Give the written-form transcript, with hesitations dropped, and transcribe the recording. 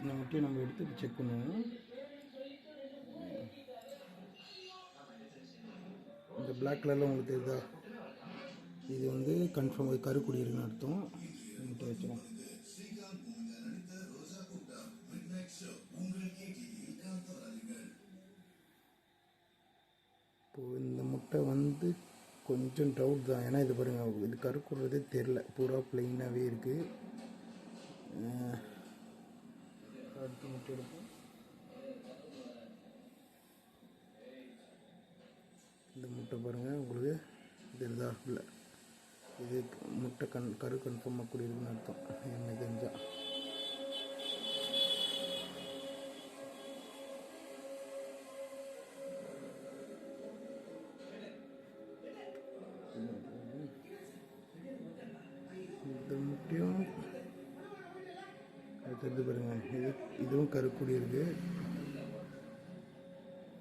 இந்த முட்டையை நம்ம எடுத்து செக் பண்ணுவோம். இந்த பிளாக் கலரில் உங்களுக்கு தெரியுதா, இது வந்து கன்ஃபார்ம் அது கருக்குடி இருக்குன்னு அர்த்தம். முட்டை வச்சிடும். இப்போது இந்த முட்டை வந்து கொஞ்சம் டவுட் தான், ஏன்னா இது பாருங்கள், இது கருக்குடுறதே தெரில, பூரா ப்ளைனாகவே இருக்குது. அடுத்து முட்டை எடுப்போம். இந்த முட்டை பாருங்கள், உங்களுக்கு தெரியுதா, இல்லை இது முட்டை கரு கன்ஃபார்மாக கூடி இருக்குன்னு அர்த்தம் என்ன தெரிஞ்சால். இந்த முட்டையும் அடுத்தது பாருங்கள், இதுவும் கருக்குடி இருக்குது.